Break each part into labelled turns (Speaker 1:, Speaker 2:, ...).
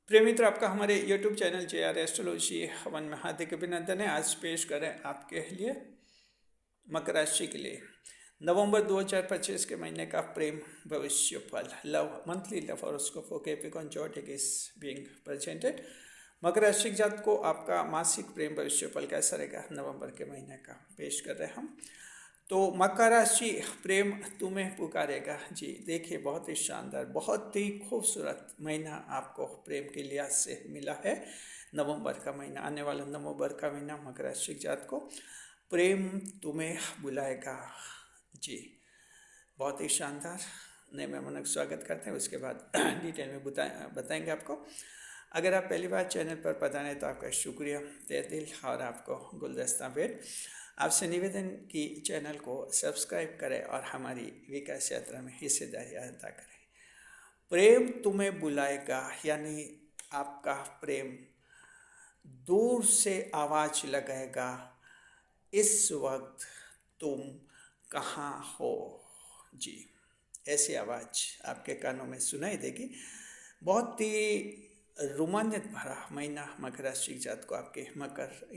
Speaker 1: प्रिय मित्र, आपका हमारे YouTube चैनल JR एस्ट्रोलॉजी हवन में हार्दिक अभिनंदन है। आज पेश करें आपके लिए मकर राशि के लिए नवंबर 2025 के महीने का प्रेम भविष्य फल love monthly love horoscope for Capricorn zodiac is being presented. मकर राशि के जात को आपका मासिक प्रेम भविष्य फल कैसा रहेगा नवंबर के महीने का पेश कर रहे हैं हम। तो मकर राशि प्रेम तुम्हें पुकारेगा जी। देखिए, बहुत ही शानदार, बहुत ही खूबसूरत महीना आपको प्रेम के लिहाज से मिला है। नवंबर का महीना, आने वाला नवंबर का महीना मकर राशि के जात को प्रेम तुम्हें बुलाएगा जी। बहुत ही शानदार। नए मेहमानों का स्वागत करते हैं, उसके बाद डिटेल में बताएंगे आपको। अगर आप पहली बार चैनल पर पधारे तो आपका शुक्रिया तहे दिल, और आपको गुलदस्ता भेंट। आपसे निवेदन कि चैनल को सब्सक्राइब करें और हमारी विकास यात्रा में हिस्सेदारी अदा करें। प्रेम तुम्हें बुलाएगा, यानी आपका प्रेम दूर से आवाज़ लगाएगा, इस वक्त तुम कहाँ हो जी। ऐसी आवाज़ आपके कानों में सुनाई देगी। बहुत ही रोमांचक भरा महीना मकर राशि के जात को आपके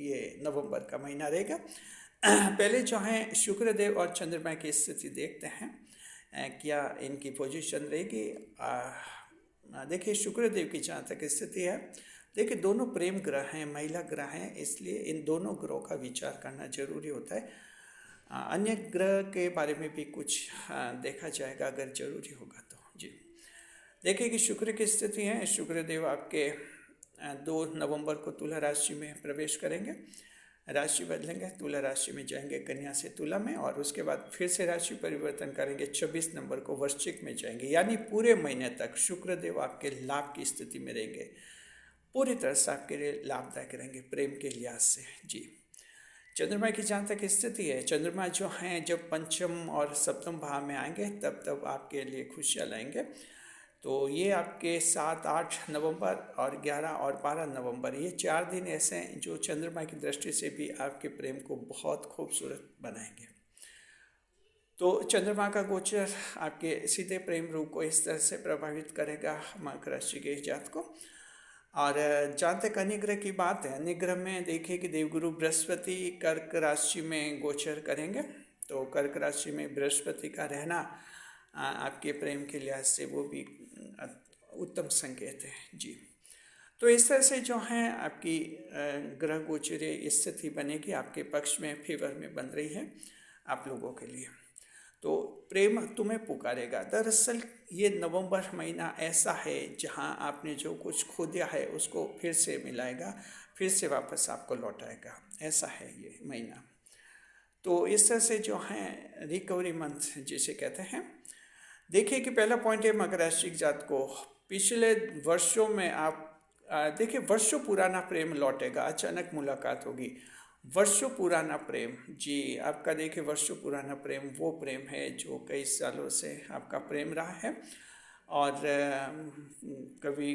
Speaker 1: ये नवंबर का महीना रहेगा। पहले जो है शुक्रदेव और चंद्रमा की स्थिति देखते हैं, क्या इनकी पोजीशन रहेगी। देखिए, शुक्रदेव की जहाँ तक स्थिति है, देखिए दोनों प्रेम ग्रह हैं, महिला ग्रह हैं, इसलिए इन दोनों ग्रहों का विचार करना जरूरी होता है। अन्य ग्रह के बारे में भी कुछ देखा जाएगा अगर जरूरी होगा तो जी। देखिए कि शुक्र की स्थिति है, शुक्रदेव आपके 2 नवंबर को तुला राशि में प्रवेश करेंगे, राशि बदलेंगे, तुला राशि में जाएंगे कन्या से तुला में, और उसके बाद फिर से राशि परिवर्तन करेंगे, 26 नंबर को वृश्चिक में जाएंगे। यानी पूरे महीने तक शुक्रदेव आपके लाभ की स्थिति में रहेंगे, पूरी तरह से आपके लिए लाभदायक रहेंगे प्रेम के लिहाज से जी। चंद्रमा की जहाँ तक स्थिति है, चंद्रमा जो हैं जब पंचम और सप्तम भाव में आएंगे तब आपके लिए खुशियाँ लाएंगे। तो ये आपके 7, 8 नवंबर और 11 और 12 नवंबर, ये 4 दिन ऐसे हैं जो चंद्रमा की दृष्टि से भी आपके प्रेम को बहुत खूबसूरत बनाएंगे। तो चंद्रमा का गोचर आपके सीधे प्रेम रूप को इस तरह से प्रभावित करेगा मकर राशि के जात को। और जहाँ तक अन्य की बात है, अन्य में देखिए कि देवगुरु बृहस्पति कर्क राशि में गोचर करेंगे। तो कर्क राशि में बृहस्पति का रहना आपके प्रेम के लिहाज से वो भी उत्तम संकेत है जी। तो इस तरह से जो है आपकी ग्रह गोचरीय स्थिति बनेगी, आपके पक्ष में, फेवर में बन रही है आप लोगों के लिए। तो प्रेम तुम्हें पुकारेगा, दरअसल ये नवंबर महीना ऐसा है जहां आपने जो कुछ खो दिया है उसको फिर से मिलाएगा, फिर से वापस आपको लौटाएगा, ऐसा है ये महीना। तो इस तरह से जो है रिकवरी मंथ जिसे कहते हैं। देखिए कि पहला पॉइंट है मकर राशि जात को, पिछले वर्षों में आप देखिए वर्षों पुराना प्रेम लौटेगा, अचानक मुलाकात होगी। वर्षों पुराना प्रेम जी आपका, देखिए वर्षों पुराना प्रेम वो प्रेम है जो कई सालों से आपका प्रेम रहा है। और कभी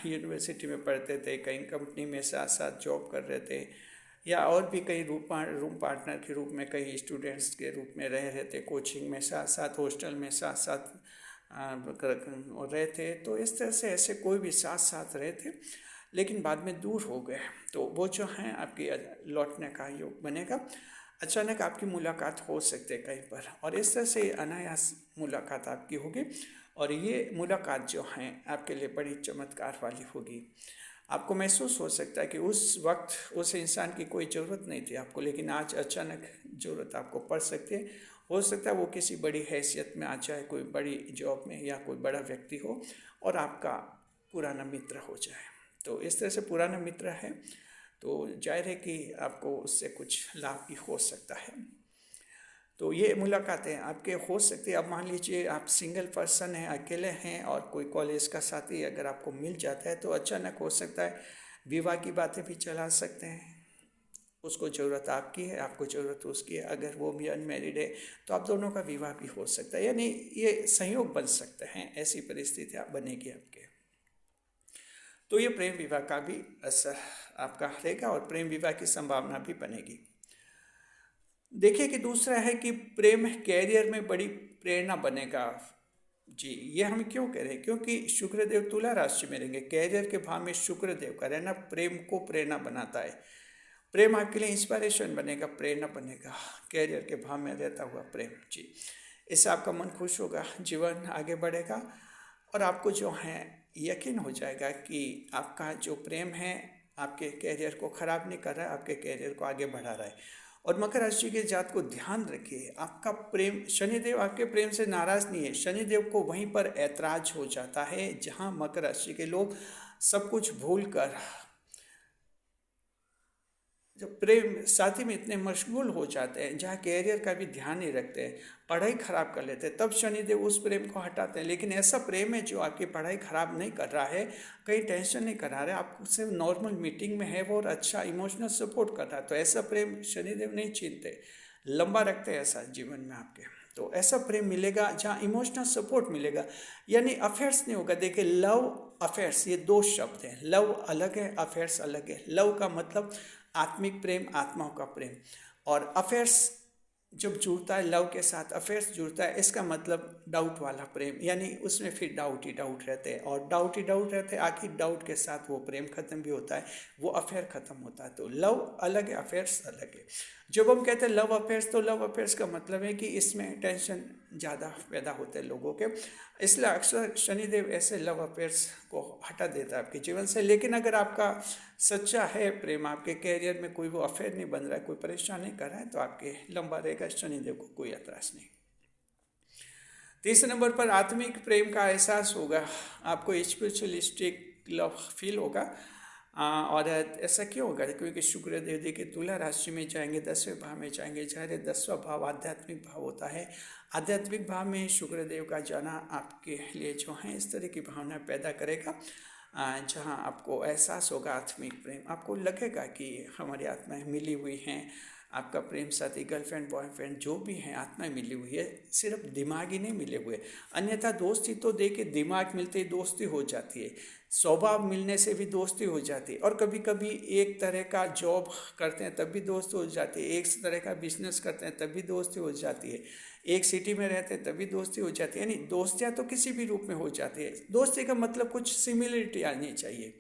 Speaker 1: यूनिवर्सिटी में पढ़ते थे, कहीं कंपनी में साथ साथ जॉब कर रहे थे, या और भी कई रूम पार्टनर के रूप में कई स्टूडेंट्स के रूप में रह रहे थे, कोचिंग में साथ साथ, हॉस्टल में साथ साथ रहे थे। तो इस तरह से ऐसे कोई भी साथ साथ रहे थे, लेकिन बाद में दूर हो गए। तो वो जो हैं आपकी लौटने का योग बनेगा, अचानक आपकी मुलाकात हो सकती है कहीं पर, और इस तरह से अनायास मुलाकात आपकी होगी। और ये मुलाकात जो है आपके लिए बड़ी चमत्कार वाली होगी। आपको महसूस हो सकता है कि उस वक्त उस इंसान की कोई ज़रूरत नहीं थी आपको, लेकिन आज अचानक ज़रूरत आपको पड़ सकती है। हो सकता है वो किसी बड़ी हैसियत में आ जाए, कोई बड़ी जॉब में, या कोई बड़ा व्यक्ति हो और आपका पुराना मित्र हो जाए। तो इस तरह से पुराना मित्र है तो जाहिर है कि आपको उससे कुछ लाभ भी हो सकता है। तो ये मुलाकातें आपके हो सकती है। अब मान लीजिए आप सिंगल पर्सन हैं, अकेले हैं, और कोई कॉलेज का साथी अगर आपको मिल जाता है तो अचानक हो सकता है विवाह की बातें भी चला सकते हैं। उसको ज़रूरत आपकी है, आपको ज़रूरत उसकी है। अगर वो भी अनमैरिड है तो आप दोनों का विवाह भी हो सकता है, यानी ये संयोग बन सकते हैं, ऐसी परिस्थितियाँ बनेगी आपके। तो ये प्रेम विवाह का भी असर आपका रहेगा और प्रेम विवाह की संभावना भी बनेगी। देखिए कि दूसरा है कि प्रेम कैरियर में बड़ी प्रेरणा बनेगा। जी, ये हम क्यों कह रहे हैं? क्योंकि शुक्रदेव तुला राशि में रहेंगे। कैरियर के भाव में शुक्रदेव का रहना प्रेम को प्रेरणा बनाता है। प्रेम आपके लिए इंस्पिरेशन बनेगा, प्रेरणा बनेगा, कैरियर के भाव में रहता हुआ प्रेम। जी, इससे आपका मन खुश होगा, जीवन आगे बढ़ेगा और आपको जो है यकीन हो जाएगा कि आपका जो प्रेम है आपके कैरियर को ख़राब नहीं कर रहा है, आपके कैरियर को आगे बढ़ा रहा है। और मकर राशि के जात को ध्यान रखिए, आपका प्रेम, शनिदेव आपके प्रेम से नाराज़ नहीं है। शनिदेव को वहीं पर ऐतराज हो जाता है जहां मकर राशि के लोग सब कुछ भूल कर जब प्रेम साथी में इतने मशगूल हो जाते हैं, जहाँ कैरियर का भी ध्यान नहीं रखते हैं, पढ़ाई खराब कर लेते हैं, तब शनिदेव उस प्रेम को हटाते हैं। लेकिन ऐसा प्रेम है जो आपकी पढ़ाई खराब नहीं कर रहा है, कहीं टेंशन नहीं करा रहा है, आपसे नॉर्मल मीटिंग में है वो और अच्छा इमोशनल सपोर्ट कर रहा है, तो ऐसा प्रेम शनिदेव नहीं छीनते, लंबा रखते हैं ऐसा जीवन में आपके। तो ऐसा प्रेम मिलेगा जहाँ इमोशनल सपोर्ट मिलेगा, यानी अफेयर्स नहीं होगा। देखिए, लव अफेयर्स ये दो शब्द हैं, लव अलग है, अफेयर्स अलग है। लव का मतलब आत्मिक प्रेम, आत्माओं का प्रेम, और अफेयर्स जब जुड़ता है लव के साथ, अफेयर्स जुड़ता है, इसका मतलब डाउट वाला प्रेम, यानी उसमें फिर डाउट ही डाउट रहते हैं और डाउट ही डाउट रहते हैं, आखिर डाउट के साथ वो प्रेम खत्म भी होता है, वो अफेयर खत्म होता है। तो लव अलग है, अफेयर्स अलग है। जब हम कहते हैं लव अफेयर्स, तो लव अफेयर्स का मतलब है कि इसमें टेंशन ज़्यादा पैदा होते हैं लोगों के, इसलिए अक्सर शनिदेव ऐसे लव अफेयर्स को हटा देता है आपके जीवन से। लेकिन अगर आपका सच्चा है प्रेम, आपके कैरियर में कोई वो अफेयर नहीं बन रहा है, कोई परेशान नहीं कर रहा है, तो आपके लंबा रहेगा, शनिदेव को कोई एतराज नहीं। तीसरे नंबर पर आत्मिक प्रेम का एहसास होगा, आपको स्पिरिचुअलिस्टिक लव फील होगा। और ऐसा क्यों होगा? क्योंकि शुक्रदेव देखिए तुला राशि में जाएंगे, 10वें भाव में जाएंगे, चाहे 10वां भाव आध्यात्मिक भाव होता है। आध्यात्मिक भाव में शुक्रदेव का जाना आपके लिए जो है इस तरह की भावना पैदा करेगा जहाँ आपको एहसास होगा आत्मिक प्रेम, आपको लगेगा कि हमारी आत्माएं मिली हुई हैं। आपका प्रेम साथी, गर्लफ्रेंड, बॉयफ्रेंड जो भी हैं, आत्माएं मिली हुई है, सिर्फ दिमाग ही नहीं मिले हुए। अन्यथा दोस्ती तो देखिए दिमाग मिलते ही दोस्ती हो जाती है, स्वभाव मिलने से भी दोस्ती हो जाती है, और कभी कभी एक तरह का जॉब करते हैं तब भी दोस्ती हो जाती है, एक तरह का बिजनेस करते हैं तब भी दोस्ती हो जाती है, एक सिटी में रहते हैं तभी दोस्ती हो जाती है। यानी दोस्तियाँ तो किसी भी रूप में हो जाती है। दोस्ती का मतलब कुछ सिमिलरिटी आनी चाहिए,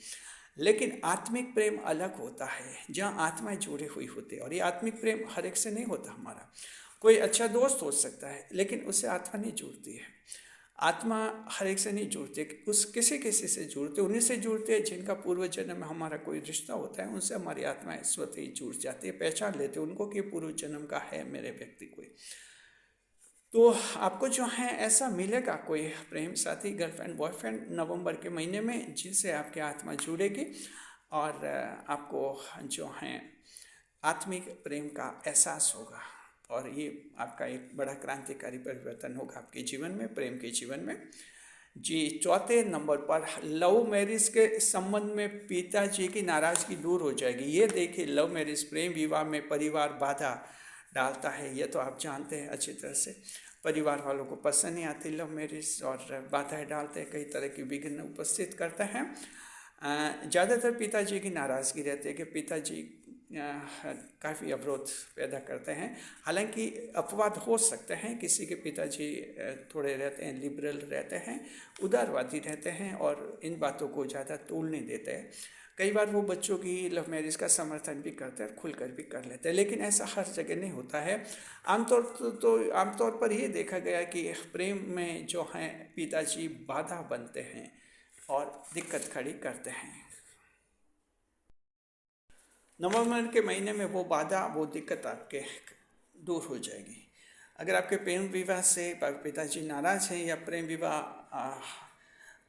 Speaker 1: लेकिन आत्मिक प्रेम अलग होता है जहाँ आत्माएं जुड़ी हुई होती है। और ये आत्मिक प्रेम हर एक से नहीं होता। हमारा कोई अच्छा दोस्त हो सकता है लेकिन उससे आत्मा नहीं जुड़ती है। आत्मा हर एक से नहीं जुड़ती, उस किसी किसी से जुड़ते, उन्हीं से जुड़ते हैं जिनका पूर्व जन्म में हमारा कोई रिश्ता होता है, उनसे हमारी आत्माएं स्वतः ही जुड़ जाती है, पहचान लेते हैं उनको कि पूर्व जन्म का है मेरे व्यक्ति कोई। तो आपको जो है ऐसा मिलेगा कोई प्रेम साथी, गर्लफ्रेंड, बॉयफ्रेंड नवंबर के महीने में, जिनसे आपकी आत्मा जुड़ेगी और आपको जो है आत्मिक प्रेम का एहसास होगा, और ये आपका एक बड़ा क्रांतिकारी परिवर्तन होगा आपके जीवन में, प्रेम के जीवन में। जी, चौथे नंबर पर लव मैरिज के संबंध में पिताजी की नाराज़गी दूर हो जाएगी। ये देखिए, लव मैरिज, प्रेम विवाह में परिवार बाधा डालता है, ये तो आप जानते हैं अच्छी तरह से। परिवार वालों को पसंद नहीं आती लव मैरिज और बाधाएं डालते हैं, कई तरह की विघ्न उपस्थित करते हैं। ज़्यादातर पिताजी की नाराज़गी रहती है कि पिताजी काफ़ी अवरोध पैदा करते हैं। हालांकि अपवाद हो सकते हैं, किसी के पिताजी थोड़े रहते हैं, लिबरल रहते हैं, उदारवादी रहते हैं और इन बातों को ज़्यादा तूल नहीं देते हैं। कई बार वो बच्चों की लव मैरिज का समर्थन भी करते हैं और खुलकर भी कर लेते हैं, लेकिन ऐसा हर जगह नहीं होता है। आमतौर पर ये देखा गया कि प्रेम में जो हैं पिताजी बाधा बनते हैं और दिक्कत खड़ी करते हैं। नवंबर के महीने में वो बाधा, वो दिक्कत आपके दूर हो जाएगी। अगर आपके प्रेम विवाह से पिताजी नाराज़ हैं या प्रेम विवाह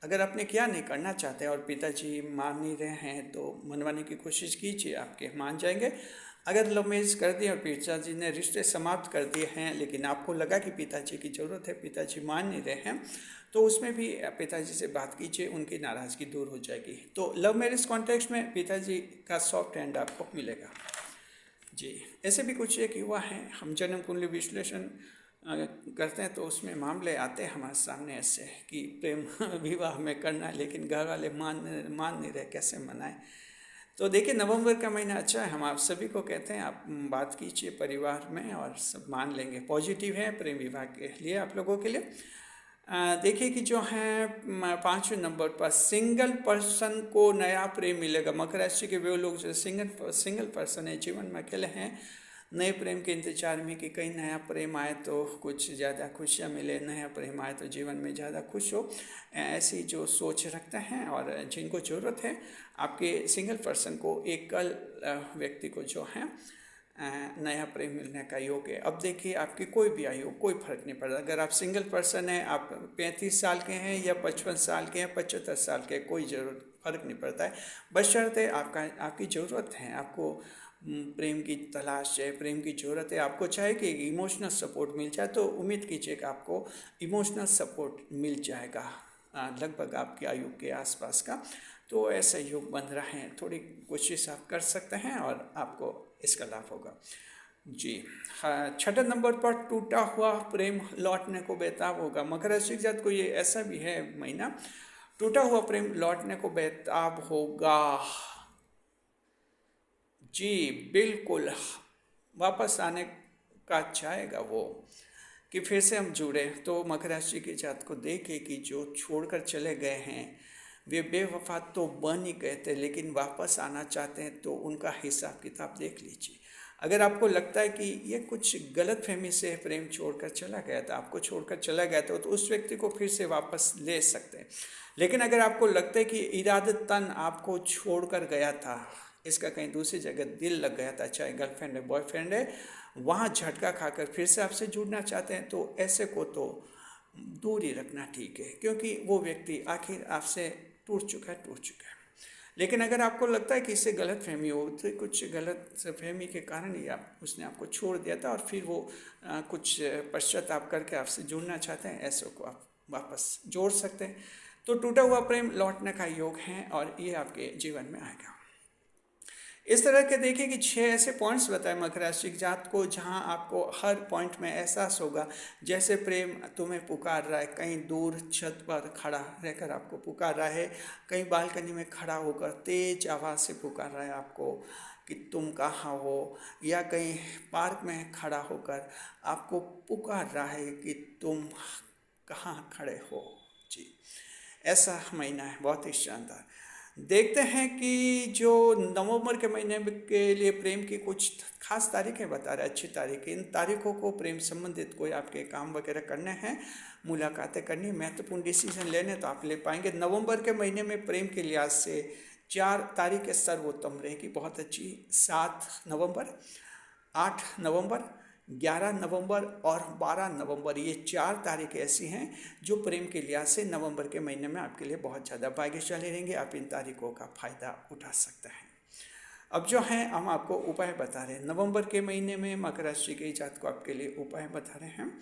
Speaker 1: अगर आपने क्या नहीं करना चाहते और पिताजी मान नहीं रहे हैं, तो मनवाने की कोशिश कीजिए, आपके मान जाएंगे। अगर लव मैरिज कर दी और पिताजी ने रिश्ते समाप्त कर दिए हैं, लेकिन आपको लगा कि पिताजी की ज़रूरत है, पिताजी मान नहीं रहे हैं, तो उसमें भी पिताजी से बात कीजिए, उनकी नाराज़गी दूर हो जाएगी। तो लव मैरिज कॉन्टेक्स्ट में पिताजी का सॉफ्ट हैंड आपको मिलेगा। जी, ऐसे भी कुछ एक युवा हैं, हम जन्म कुंडली विश्लेषण करते हैं तो उसमें मामले आते हैं हमारे सामने ऐसे कि प्रेम विवाह में करना है लेकिन घर वाले मान नहीं रहे, कैसे मनाएं। तो देखिए, नवंबर का महीना अच्छा है, हम आप सभी को कहते हैं आप बात कीजिए परिवार में और सब मान लेंगे। पॉजिटिव है प्रेम विवाह के लिए, आप लोगों के लिए। देखिए कि जो है 5वें नंबर पर सिंगल पर्सन को नया प्रेम मिलेगा। मकर राशि के वे लोग जो सिंगल पर्सन है, जीवन में अकेले हैं, नए प्रेम के इंतजार में कि कहीं नया प्रेम आए तो कुछ ज़्यादा खुशियाँ मिले, नया प्रेम आए तो जीवन में ज़्यादा खुश हो, ऐसी जो सोच रखते हैं और जिनको ज़रूरत है आपके सिंगल पर्सन को, एकल व्यक्ति को जो है नया प्रेम मिलने का योग है। अब देखिए आपकी कोई भी आयु, कोई फर्क नहीं पड़ता। अगर आप सिंगल पर्सन हैं, आप 35 साल के हैं या 55 साल के हैं, 75 साल के, कोई ज़रूरत फर्क नहीं पड़ता है। बशर्ते आपकी ज़रूरत है, आपको प्रेम की तलाश है, प्रेम की ज़रूरत है, आपको चाहे कि इमोशनल सपोर्ट मिल जाए, तो उम्मीद कीजिए कि आपको इमोशनल सपोर्ट मिल जाएगा लगभग आपकी आयु के आसपास का। तो ऐसा योग बन रहा है, थोड़ी कोशिश आप कर सकते हैं और आपको इसका लाभ होगा जी। हाँ, 6 नंबर पर टूटा हुआ प्रेम लौटने को बेताब होगा। मकर राशि के साथ को ये ऐसा भी है महीना, टूटा हुआ प्रेम लौटने को बेताब होगा जी, बिल्कुल वापस आने का चाहेगा वो कि फिर से हम जुड़े। तो मकर राशि के जात को देखे कि जो छोड़कर चले गए हैं वे बेवफा तो बन ही गए थे, लेकिन वापस आना चाहते हैं, तो उनका हिसाब किताब देख लीजिए। अगर आपको लगता है कि ये कुछ गलत फहमी से प्रेम छोड़कर चला गया था, आपको छोड़कर चला गया था, तो उस व्यक्ति को फिर से वापस ले सकते हैं। लेकिन अगर आपको लगता है कि इरादतन आपको छोड़कर गया था, इसका कहीं दूसरी जगह दिल लग गया था, चाहे गर्लफ्रेंड है, बॉयफ्रेंड है, वहाँ झटका खाकर फिर से आपसे जुड़ना चाहते हैं, तो ऐसे को तो दूर ही रखना ठीक है, क्योंकि वो व्यक्ति आखिर आपसे टूट चुका है। लेकिन अगर आपको लगता है कि इससे गलत फहमी हो, तो कुछ गलत फहमी के कारण ही उसने आपको छोड़ दिया था और फिर वो कुछ पश्चाताप करके आपसे जुड़ना चाहते हैं, ऐसे को आप वापस जोड़ सकते हैं। तो टूटा हुआ प्रेम लौटने का योग है और ये आपके जीवन में आएगा। इस तरह के देखिए कि 6 ऐसे पॉइंट्स बताए मकर राशि की जात को, जहां आपको हर पॉइंट में एहसास होगा जैसे प्रेम तुम्हें पुकार रहा है, कहीं दूर छत पर खड़ा रहकर आपको पुकार रहा है, कहीं बालकनी में खड़ा होकर तेज आवाज़ से पुकार रहा है आपको कि तुम कहाँ हो, या कहीं पार्क में खड़ा होकर आपको पुकार रहा है कि तुम कहाँ खड़े हो जी। ऐसा महीना है, बहुत ही शानदार। देखते हैं कि जो नवंबर के महीने के लिए प्रेम की कुछ खास तारीखें बता रहे हैं, अच्छी तारीखें। इन तारीखों को प्रेम संबंधित कोई आपके काम वगैरह करने हैं, मुलाकातें करनी, महत्वपूर्ण डिसीजन लेने, तो आप ले पाएंगे। नवंबर के महीने में प्रेम के लिहाज से 4 तारीखें सर्वोत्तम रहेगी, बहुत अच्छी। 7 नवंबर, 8 नवंबर, 11 नवंबर और 12 नवंबर, ये 4 तारीखें ऐसी हैं जो प्रेम के लिहाज से नवंबर के महीने में आपके लिए बहुत ज़्यादा भाग्यशाली रहेंगे। आप इन तारीखों का फ़ायदा उठा सकते हैं। अब जो है हम आपको उपाय बता रहे हैं नवंबर के महीने में मकर राशि के जातक को आपके लिए उपाय बता रहे हैं।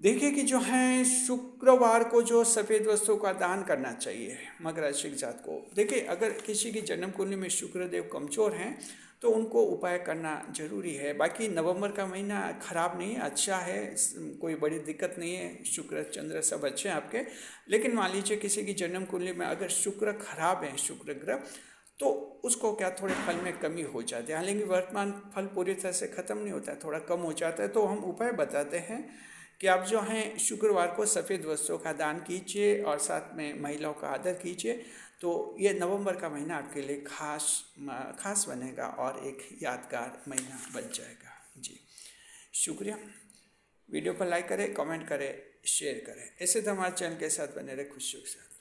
Speaker 1: देखिए कि जो है शुक्रवार को जो सफ़ेद वस्तु का दान करना चाहिए मकर राशि के जातक को। देखिए अगर किसी की जन्म कुंडली में शुक्रदेव कमज़ोर हैं तो उनको उपाय करना जरूरी है। बाकी नवंबर का महीना खराब नहीं है, अच्छा है, कोई बड़ी दिक्कत नहीं है, शुक्र चंद्र सब अच्छे हैं आपके। लेकिन मान लीजिए किसी की जन्म कुंडली में अगर शुक्र खराब है, शुक्र ग्रह, तो उसको क्या थोड़े फल में कमी हो जाती है। हालांकि वर्तमान फल पूरी तरह से ख़त्म नहीं होता है, थोड़ा कम हो जाता है। तो हम उपाय बताते हैं कि आप जो हैं शुक्रवार को सफ़ेद वस्त्रों का दान कीजिए और साथ में महिलाओं का आदर कीजिए। तो ये नवंबर का महीना आपके लिए खास बनेगा और एक यादगार महीना बन जाएगा जी। शुक्रिया। वीडियो को लाइक करें, कमेंट करें, शेयर करें। ऐसे तो हमारे चैनल के साथ बने रहे खुशियों के साथ।